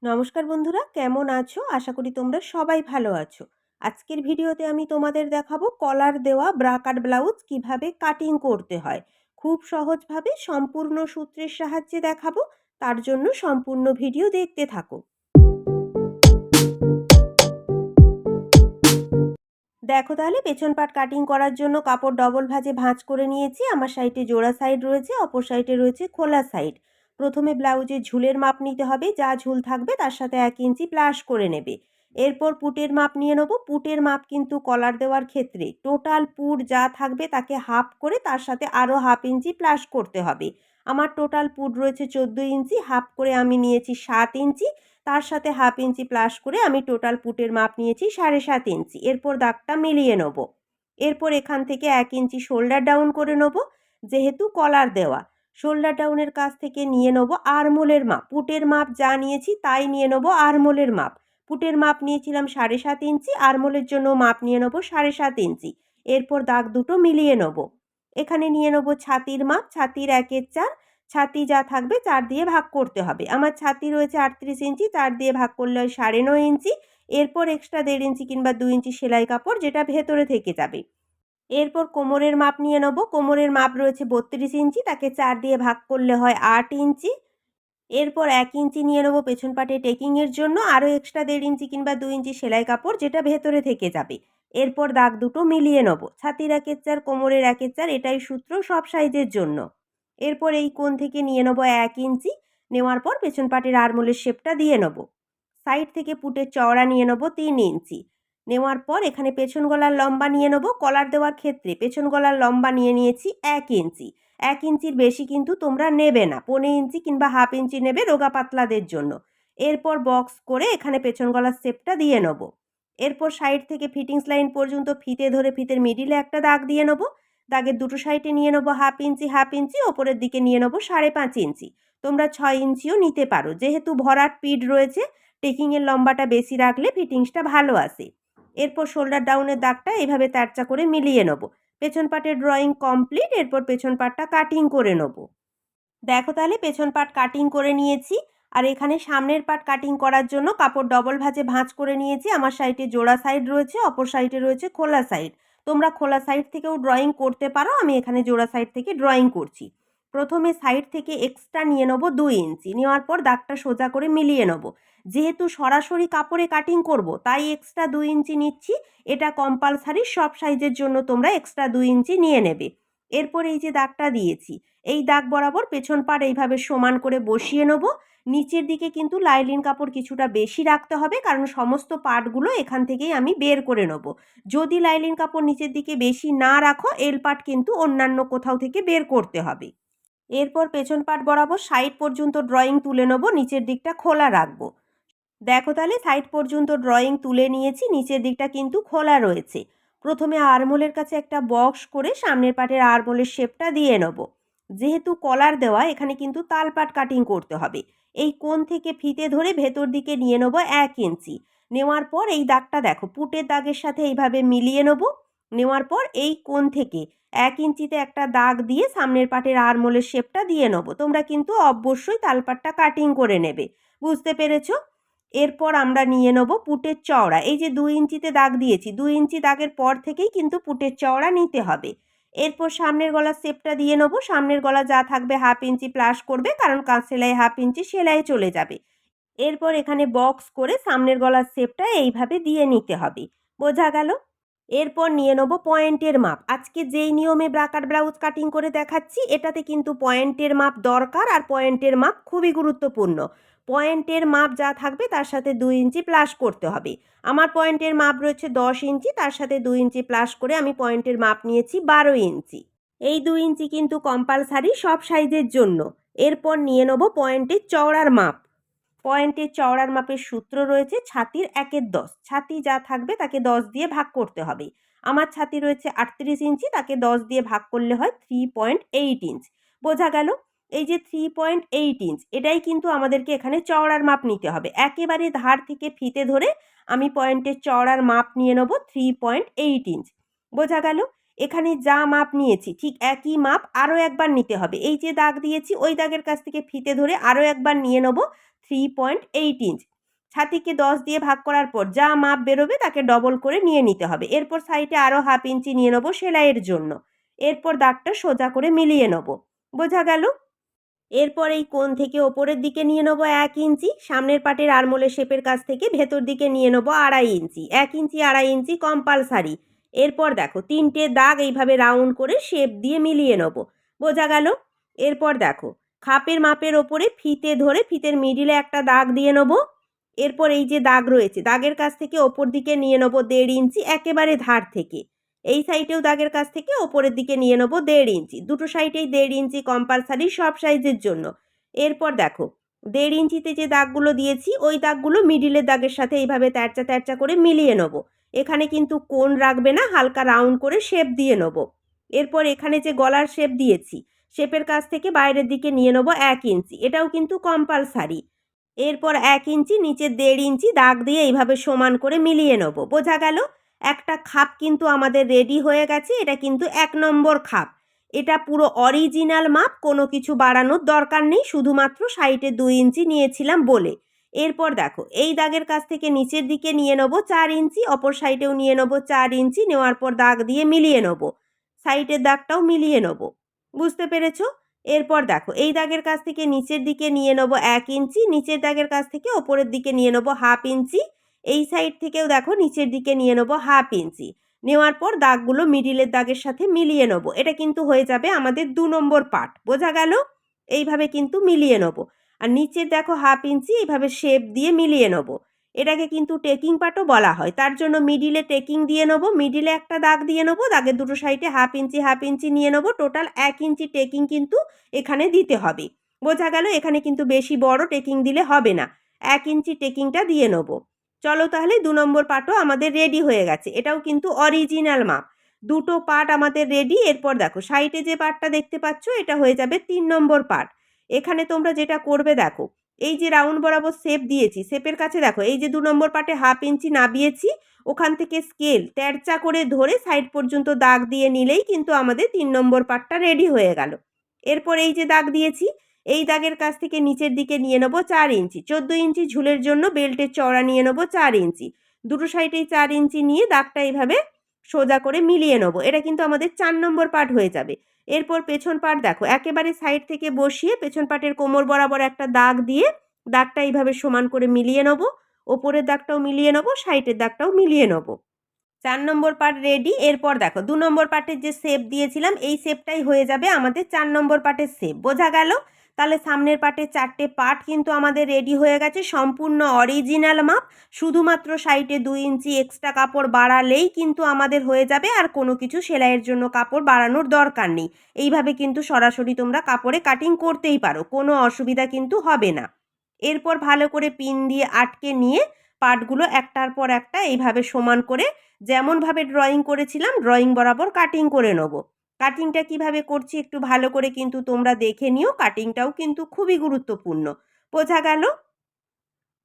নমস্কার বন্ধুরা, কেমন আছো? আশা করি তোমরা সবাই ভালো আছো। আজকের ভিডিওতে আমি তোমাদের দেখাবো কলার দেওয়া ব্রা কাট ব্লাউজ কিভাবে কাটিং করতে হয়। খুব সহজভাবে সম্পূর্ণ সূত্রের সাহায্যে দেখাবো। তার জন্য সম্পূর্ণ ভিডিও দেখতে থাকো। দেখো তাহলে পেছন পাট কাটিং করার জন্য কাপড় ডবল ভাঁজে ভাঁজ করে নিয়েছি। আমার সাইডে জোড়া সাইড রয়েছে, অপর সাইডে রয়েছে খোলা সাইড। প্রথমে ব্লাউজের ঝুলের মাপ নিতে হবে, যা ঝুল থাকবে তার সাথে 1 ইঞ্চি প্লাস করে নেবে। এরপর পুটের মাপ নিয়ে নেব। পুটের মাপ কিন্তু কলার দেওয়ার ক্ষেত্রে টোটাল পুট যা থাকবে তাকে হাফ করে তার সাথে আরও 1/2 ইঞ্চি প্লাস করতে হবে। আমার টোটাল পুট রয়েছে 14 ইঞ্চি, হাফ করে আমি নিয়েছি 7 ইঞ্চি, তার সাথে 1/2 ইঞ্চি প্লাস করে আমি টোটাল পুটের মাপ নিয়েছি 7.5 ইঞ্চি। এরপর দাগটা মিলিয়ে নেব। এরপর এখান থেকে 1 ইঞ্চি শোল্ডার ডাউন করে নেব। যেহেতু কলার দেওয়া, শোল্ডার ডাউনের কাছ থেকে নিয়ে নেব আরমোলের মাপ। পুটের মাপ যা নিয়েছি তাই নিয়ে নেব আরমোলের মাপ। পুটের মাপ নিয়েছিলাম 7.5 ইঞ্চি, আরমোলের জন্য মাপ নিয়ে নেব 7.5 ইঞ্চি। এরপর দাগ দুটো মিলিয়ে নেব। এখানে নিয়ে নেব ছাতির মাপ, ছাতির 1/4, ছাতি যা থাকবে 4 দিয়ে ভাগ করতে হবে। আমার ছাতি রয়েছে 38 ইঞ্চি, 4 দিয়ে ভাগ করলে হয় 9.5 ইঞ্চি। এরপর এক্সট্রা 1.5 ইঞ্চি কিংবা 2 ইঞ্চি সেলাই কাপড়, যেটা ভেতরে থেকে যাবে। এরপর কোমরের মাপ নিয়ে নেব। কোমরের মাপ রয়েছে 32 ইঞ্চি, তাকে 4 দিয়ে ভাগ করলে হয় 8 ইঞ্চি। এরপর 1 ইঞ্চি নিয়ে নেব পেছন পাটে টেকিংয়ের জন্য, আরও এক্সট্রা 1.5 ইঞ্চি কিংবা 2 ইঞ্চি সেলাই কাপড়, যেটা ভেতরে থেকে যাবে। এরপর দাগ দুটো মিলিয়ে নেব। ছাতির 1/4, কোমরের 1/4, এটাই সূত্র সব সাইজের জন্য। এরপর এই কোণ থেকে নিয়ে নেব 1 ইঞ্চি। নেওয়ার পর পেছন পাটের আরমোলের শেপটা দিয়ে নেব। সাইড থেকে পুটের চওড়া নিয়ে নেব 3 ইঞ্চি। নেওয়ার পর এখানে পেছন গলার লম্বা নিয়ে নেব। কলার দেওয়ার ক্ষেত্রে পেছন গলার লম্বা নিয়ে নিয়েছি 1 ইঞ্চি। 1 ইঞ্চির বেশি কিন্তু তোমরা নেবে না, 1.5 ইঞ্চি কিংবা 1/2 ইঞ্চি নেবে রোগা পাতলাদের জন্য। এরপর বক্স করে এখানে পেছন গলার শেপটা দিয়ে নেব। এরপর সাইড থেকে ফিটিংস লাইন পর্যন্ত ফিতে ধরে ফিতের মিডিলে একটা দাগ দিয়ে নেব। দাগের দুটো সাইডে নিয়ে নেব 1/2 ইঞ্চি 1/2 ইঞ্চি, ওপরের দিকে নিয়ে নেব 5.5 ইঞ্চি। তোমরা 6 ইঞ্চিও নিতে পারো। যেহেতু ভরাট পিঠ রয়েছে, টেকিংয়ের লম্বাটা বেশি রাখলে ফিটিংসটা ভালো আসে। এরপর শোল্ডার ডাউনের দাগটা এইভাবে তেরচা করে মিলিয়ে নেব। পেছন পাটের ড্রয়িং কমপ্লিট। এরপর পেছন পাটটা কাটিং করে নেব। দেখো তাহলে পেছন পাট কাটিং করে নিয়েছি। আর এখানে সামনের পাট কাটিং করার জন্য কাপড় ডবল ভাঁজে ভাঁজ করে নিয়েছি। আমার সাইডে জোড়া সাইড রয়েছে, অপর সাইডে রয়েছে খোলা সাইড। তোমরা খোলা সাইড থেকেও ড্রয়িং করতে পারো, আমি এখানে জোড়া সাইড থেকে ড্রয়িং করছি। প্রথমে সাইড থেকে এক্সট্রা নিয়ে নেবো 2 ইঞ্চি। নেওয়ার পর দাগটা সোজা করে মিলিয়ে নেব। যেহেতু সরাসরি কাপড়ে কাটিং করব, তাই এক্সট্রা 2 ইঞ্চি নিচ্ছি। এটা কম্পালসারি, সব সাইজের জন্য তোমরা এক্সট্রা 2 ইঞ্চি নিয়ে নেবে। এরপর এই যে দাগটা দিয়েছি, এই দাগ বরাবর পেছন পাট এইভাবে সমান করে বসিয়ে নেব। নিচের দিকে কিন্তু লাইলিন কাপড় কিছুটা বেশি রাখতে হবে, কারণ সমস্ত পাটগুলো এখান থেকেই আমি বের করে নেব। যদি লাইলিন কাপড় নিচের দিকে বেশি না রাখো, এল পাট কিন্তু অন্যান্য কোথাও থেকে বের করতে হবে। এরপর পেছন পাট বরাবর সাইড পর্যন্ত ড্রয়িং তুলে নেব, নিচের দিকটা খোলা রাখবো। দেখো তাহলে সাইড পর্যন্ত ড্রয়িং তুলে নিয়েছি, নিচের দিকটা কিন্তু খোলা রয়েছে। প্রথমে আরমোলের কাছে একটা বক্স করে সামনের পাটের আরমোলের শেপটা দিয়ে নেব। যেহেতু কলার দেওয়া, এখানে কিন্তু তালপাট কাটিং করতে হবে। এই কোণ থেকে ফিতে ধরে ভেতর দিকে নিয়ে নেব 1 ইঞ্চি। নেওয়ার পর এই দাগটা দেখো পুটের দাগের সাথে এইভাবে মিলিয়ে নেব। নেওয়ার পর এই কোণ থেকে 1 ইঞ্চিতে একটা দাগ দিয়ে সামনের পাটের আরমোলের শেপটা দিয়ে নেব। তোমরা কিন্তু অবশ্যই তালপাটটা কাটিং করে নেবে। বুঝতে পেরেছো? এরপর আমরা নিয়ে নেব পুটের চওড়া। এই যে 2 ইঞ্চিতে দাগ দিয়েছি, 2 ইঞ্চি দাগের পর থেকেই কিন্তু পুটের চওড়া নিতে হবে। এরপর সামনের গলার শেপটা দিয়ে নেব। সামনের গলা যা থাকবে 1/2 ইঞ্চি প্লাস করবে, কারণ কাঁচ সেলাই 1/2 ইঞ্চি সেলাই চলে যাবে। এরপর এখানে বক্স করে সামনের গলার শেপটা এইভাবে দিয়ে নিতে হবে। বোঝা গেল? এরপর নিয়ে নেব পয়েন্টের মাপ। আজকে যেই নিয়মে ব্রাকাট ব্লাউজ কাটিং করে দেখাচ্ছি, এটাতে কিন্তু পয়েন্টের মাপ দরকার, আর পয়েন্টের মাপ খুবই গুরুত্বপূর্ণ। পয়েন্টের মাপ যা থাকবে তার সাথে 2 ইঞ্চি প্লাস করতে হবে। আমার পয়েন্টের মাপ রয়েছে 10 ইঞ্চি, তার সাথে 2 ইঞ্চি প্লাস করে আমি পয়েন্টের মাপ নিয়েছি 12 ইঞ্চি। এই 2 ইঞ্চি কিন্তু কম্পালসারি সব সাইজের জন্য। এরপর নিয়ে নেব পয়েন্টের চওড়ার মাপ। পয়েন্টের চওড়ার মাপের সূত্র রয়েছে ছাতির 1/10। ছাতি যা থাকবে তাকে 10 দিয়ে ভাগ করতে হবে। আমার ছাতি রয়েছে 38 ইঞ্চি, তাকে 10 দিয়ে ভাগ করলে হয় 3.8 ইঞ্চ। বোঝা গেল? এই যে 3.8 ইঞ্চ, এটাই কিন্তু আমাদেরকে এখানে চওড়ার মাপ নিতে হবে। একেবারে ধার থেকে ফিতে ধরে আমি পয়েন্টের চওড়ার মাপ নিয়ে নেব 3.8 ইঞ্চ। বোঝা গেল? এখানে যা মাপ নিয়েছি ঠিক একই মাপ আরও একবার নিতে হবে। এই যে দাগ দিয়েছি, ওই দাগের কাছ থেকে ফিতে ধরে আরও একবার নিয়ে নেব 3.8 ইঞ্চ। ছাতিকে 10 দিয়ে ভাগ করার পর যা মাপ বেরোবে তাকে ডবল করে নিয়ে নিতে হবে। এরপর সাইডে আরও 1/2 ইঞ্চি নিয়ে নেবো সেলাইয়ের জন্য। এরপর দাগটা সোজা করে মিলিয়ে নেব। বোঝা গেল? এরপর এই কোণ থেকে ওপরের দিকে নিয়ে নেব 1 ইঞ্চি, সামনের পাটের আরমোলের শেপের কাছ থেকে ভেতর দিকে নিয়ে নেব 2.5 ইঞ্চি। 1 ইঞ্চি 2.5 ইঞ্চি কম্পালসারি। এরপর দেখো 3টে দাগ এইভাবে রাউন্ড করে শেপ দিয়ে মিলিয়ে নেব। বোঝা গেল? এরপর দেখো খাপের মাপের ওপরে ফিতে ধরে ফিতের মিডিলে একটা দাগ দিয়ে নেব। এরপর এই যে দাগ রয়েছে দাগের কাছ থেকে ওপর দিকে নিয়ে নেব 1.5 ইঞ্চি একেবারে ধার থেকে। এই সাইডেও দাগের কাছ থেকে ওপরের দিকে নিয়ে নেব 1.5 ইঞ্চি। দুটো সাইডেই 1.5 ইঞ্চি কম্পালসারি সব সাইজের জন্য। এরপর দেখো 1.5 ইঞ্চিতে যে দাগগুলো দিয়েছি ওই দাগগুলো মিডিলের দাগের সাথে এইভাবে তেরচা তেরচা করে মিলিয়ে নেব। এখানে কিন্তু কোণ রাখবে না, হালকা রাউন্ড করে শেপ দিয়ে নেব। এরপর এখানে যে গলার শেপ দিয়েছি শেপের কাছ থেকে বাইরের দিকে নিয়ে নেব 1 ইঞ্চি, এটাও কিন্তু কম্পালসারি। এরপর 1 ইঞ্চি নিচে 1.5 ইঞ্চি দাগ দিয়ে এইভাবে সমান করে মিলিয়ে নেব। বোঝা গেল? একটা খাপ কিন্তু আমাদের রেডি হয়ে গেছে। এটা কিন্তু 1 নম্বর খাপ। এটা পুরো অরিজিনাল মাপ, কোনো কিছু বাড়ানোর দরকার নেই, শুধুমাত্র সাইডে 2 ইঞ্চি নিয়েছিলাম বলে। এরপর দেখো এই দাগের কাছ থেকে নিচের দিকে নিয়ে নেব 4 ইঞ্চি, অপর সাইডেও নিয়ে নেব 4 ইঞ্চি, নেওয়ার পর দাগ দিয়ে মিলিয়ে নেব। সাইডের দাগটাও মিলিয়ে নেব। বুঝতে পেরেছো? এরপর দেখো এই দাগের কাছ থেকে নিচের দিকে নিয়ে নেব 1 ইঞ্চি, নিচের দাগের কাছ থেকে ওপরের দিকে নিয়ে নেব 1/2 ইঞ্চি। এই সাইড থেকেও দেখো নিচের দিকে নিয়ে নেব 1/2 ইঞ্চি। নেওয়ার পর দাগগুলো মিডিলের দাগের সাথে মিলিয়ে নেব। এটা কিন্তু হয়ে যাবে আমাদের 2 নম্বর পার্ট। বোঝা গেল? এইভাবে কিন্তু মিলিয়ে নেব। আর নিচের দেখো 1/2 ইঞ্চি এইভাবে শেপ দিয়ে মিলিয়ে নেব। এটাকে কিন্তু টেকিং পার্টও বলা হয়। তার জন্য মিডিলে টেকিং দিয়ে নেব, মিডিলে একটা দাগ দিয়ে নেব, দাগের দুটো সাইডে 1/2 ইঞ্চি নিয়ে নেব। টোটাল 1 ইঞ্চি টেকিং কিন্তু এখানে দিতে হবে। বোঝা গেল? এখানে কিন্তু বেশি বড় টেকিং দিলে হবে না। 1 ইঞ্চি টেকিংটা দিয়ে নেব। চলো তাহলে 2 নম্বর পার্টও আমাদের রেডি হয়ে গেছে। এটাও কিন্তু অরিজিনাল মাপ। দুটো পার্ট আমাদের রেডি। এরপর দেখো সাইডে যে পার্টটা দেখতে পাচ্ছ এটা হয়ে যাবে 3 নম্বর পার্ট। এখানে তোমরা যেটা করবে দেখো এই যে রাউন্ড বরাবর শেপ দিয়েছি, শেপের কাছে দেখো এই যে 2 নম্বর পার্টে 1/2 ইঞ্চি নাবিয়েছি, ওখান থেকে স্কেল তেরচা করে ধরে সাইড পর্যন্ত দাগ দিয়ে নিলেই কিন্তু আমাদের 3 নম্বর পার্টটা রেডি হয়ে গেল। এরপর এই যে দাগ দিয়েছি এই দাগের কাছ থেকে নিচের দিকে নিয়ে নেব 4 ইঞ্চি। 14 ইঞ্চি ঝুলের জন্য বেল্টের চওড়া নিয়ে নেব 4 ইঞ্চি। দুটো সাইডেই 4 ইঞ্চি নিয়ে দাগটা এইভাবে সোজা করে মিলিয়ে নেব। এটা কিন্তু আমাদের 4 নম্বর পার্ট হয়ে যাবে। এরপর পেছন পার্ট দেখো একেবারে সাইড থেকে বসিয়ে পেছন পার্টের কোমর বরাবর একটা দাগ দিয়ে দাগটা এইভাবে সমান করে মিলিয়ে নেব। ওপরের দাগটাও মিলিয়ে নেব, সাইডের দাগটাও মিলিয়ে নেব। 4 নম্বর পার্ট রেডি। এরপর দেখো 2 নম্বর পার্টের যে শেপ দিয়েছিলাম এই শেপটাই হয়ে যাবে আমাদের 4 নম্বর পার্টের শেপ। বোঝা গেল? তাহলে সামনের পার্টের 4টে পার্ট কিন্তু আমাদের রেডি হয়ে গেছে, সম্পূর্ণ অরিজিনাল মাপ। শুধুমাত্র সাইডে 2 ইঞ্চি এক্সট্রা কাপড় বাড়ালেই কিন্তু আমাদের হয়ে যাবে, আর কোনো কিছু সেলাইয়ের জন্য কাপড় বাড়ানোর দরকার নেই। এইভাবে কিন্তু সরাসরি তোমরা কাপড়ে কাটিং করতেই পারো, কোনো অসুবিধা কিন্তু হবে না। এরপর ভালো করে পিন দিয়ে আটকে নিয়ে পার্টগুলো একটার পর একটা এইভাবে সমান করে যেমনভাবে ড্রয়িং করেছিলাম ড্রয়িং বরাবর কাটিং করে নেব। কাটিংটা কিভাবে করছি একটু ভালো করে কিন্তু তোমরা দেখে নিও, কাটিংটাও কিন্তু খুবই গুরুত্বপূর্ণ। বোঝা গেল?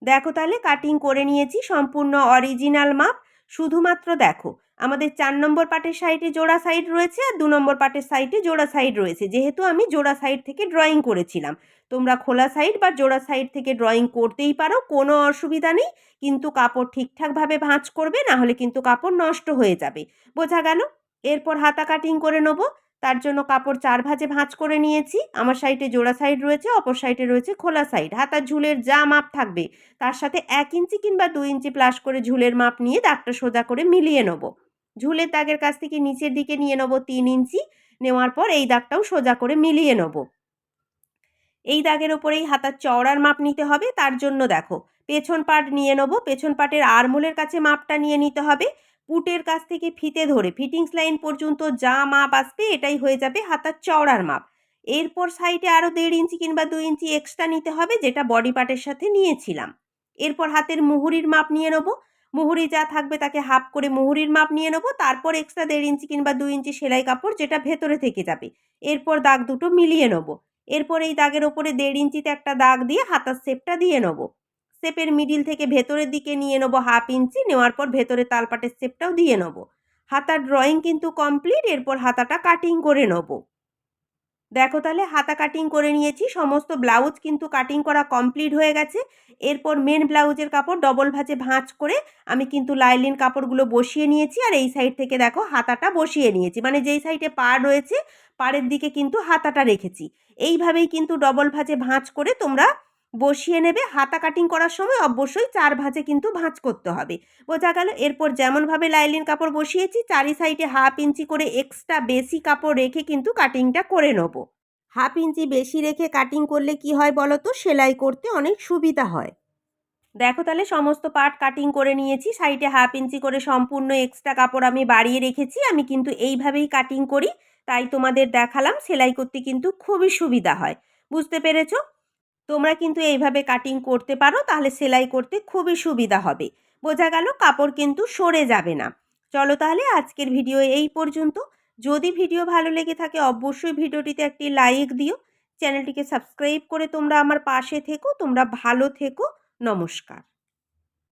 দেখো তাহলে কাটিং করে নিয়েছি সম্পূর্ণ অরিজিনাল মাপ। শুধুমাত্র দেখো আমাদের 4 নম্বর পাটের সাইডে জোড়া সাইড রয়েছে আর 2 নম্বর পাটের সাইডে জোড়া সাইড রয়েছে। যেহেতু আমি জোড়া সাইড থেকে ড্রয়িং করেছিলাম, তোমরা খোলা সাইড বা জোড়া সাইড থেকে ড্রয়িং করতেই পারো, কোনো অসুবিধা নেই। কিন্তু কাপড় ঠিকঠাকভাবে ভাঁজ করবে, না হলে কিন্তু কাপড় নষ্ট হয়ে যাবে। বোঝা গেল? এরপর হাতা কাটিং করে নেব। তার জন্য কাপড় 4 ভাঁজে ভাঁজ করে নিয়েছি। আমার সাইডে জোড়া সাইড রয়েছে, অপর সাইডে রয়েছে খোলা সাইড। হাতার ঝুলের যা মাপ থাকবে তার সাথে 1 ইঞ্চি কিংবা 2 ইঞ্চি প্লাস করে ঝুলের মাপ নিয়ে দাগটা সোজা করে মিলিয়ে নেব। ঝুলের দাগের কাছ থেকে নিচের দিকে নিয়ে নেব 3 ইঞ্চি। নেওয়ার পর এই দাগটাও সোজা করে মিলিয়ে নেব। এই দাগের ওপরেই হাতার চওড়ার মাপ নিতে হবে। তার জন্য দেখো পেছন পার্ট নিয়ে নেব। পেছন পার্টের আরমোলের কাছে মাপটা নিয়ে নিতে হবে। পুটের কাছ থেকে ফিতে ধরে ফিটিংস লাইন পর্যন্ত যা মাপ আসবে এটাই হয়ে যাবে হাতার চওড়ার মাপ। এরপর সাইডে আরও 1.5 ইঞ্চি কিংবা 2 ইঞ্চি এক্সট্রা নিতে হবে, যেটা বডি পার্টের সাথে নিয়েছিলাম। এরপর হাতের মুহুরির মাপ নিয়ে নেব। মুহুরি যা থাকবে তাকে হাফ করে মুহুরির মাপ নিয়ে নেব। তারপর এক্সট্রা 1.5 ইঞ্চি কিংবা 2 ইঞ্চি সেলাই কাপড় যেটা ভেতরে থেকে যাবে। এরপর দাগ দুটো মিলিয়ে নেব। এরপর এই দাগের ওপরে 1.5 ইঞ্চিতে একটা দাগ দিয়ে হাতার শেপটা দিয়ে নেব। শেপের মিডিল থেকে ভেতরের দিকে নিয়ে নেব 1/2 ইঞ্চি, নেওয়ার পর ভেতরে তালপাটের শেপটাও দিয়ে নেব। হাতার ড্রয়িং কিন্তু কমপ্লিট। এরপর হাতাটা কাটিং করে নেব। দেখো তাহলে হাতা কাটিং করে নিয়েছি, সমস্ত ব্লাউজ কিন্তু কাটিং করা কমপ্লিট হয়ে গেছে। এরপর মেন ব্লাউজের কাপড় ডবল ভাঁজে ভাঁজ করে আমি কিন্তু লাইলিন কাপড়গুলো বসিয়ে নিয়েছি, আর এই সাইড থেকে দেখো হাতাটা বসিয়ে নিয়েছি, মানে যেই সাইডে পাড় রয়েছে পাড়ের দিকে কিন্তু হাতাটা রেখেছি। এইভাবেই কিন্তু ডবল ভাঁজে ভাঁজ করে তোমরা বসিয়ে নেবে। হাতা কাটিং করার সময় অবশ্যই 4 ভাঁজে কিন্তু ভাঁজ করতে হবে, বোঝা গেল। এরপর যেমনভাবে লাইলিন কাপড় বসিয়েছি চারি সাইডে 1/2 ইঞ্চি করে এক্সট্রা বেশি কাপড় রেখে কিন্তু কাটিংটা করে নেবো। 1/2 ইঞ্চি বেশি রেখে কাটিং করলে কি হয় বলো তো, সেলাই করতে অনেক সুবিধা হয়। দেখো তাহলে সমস্ত পার্ট কাটিং করে নিয়েছি, সাইডে 1/2 ইঞ্চি করে সম্পূর্ণ এক্সট্রা কাপড় আমি বাড়িয়ে রেখেছি। আমি কিন্তু এইভাবেই কাটিং করি, তাই তোমাদের দেখালাম। সেলাই করতে কিন্তু খুবই সুবিধা হয়, বুঝতে পেরেছো? তোমরা কিন্তু এইভাবে কাটিং করতে পারো, তাহলে সেলাই করতে খুবই সুবিধা হবে, বোঝা গেল। কাপড় কিন্তু সরে যাবে না। চলো তাহলে আজকের ভিডিও এই পর্যন্ত। যদি ভিডিও ভালো লেগে থাকে অবশ্যই ভিডিওটিতে একটি লাইক দিও। চ্যানেলটিকে সাবস্ক্রাইব করে তোমরা আমার পাশে থেকো। তোমরা ভালো থেকো। নমস্কার।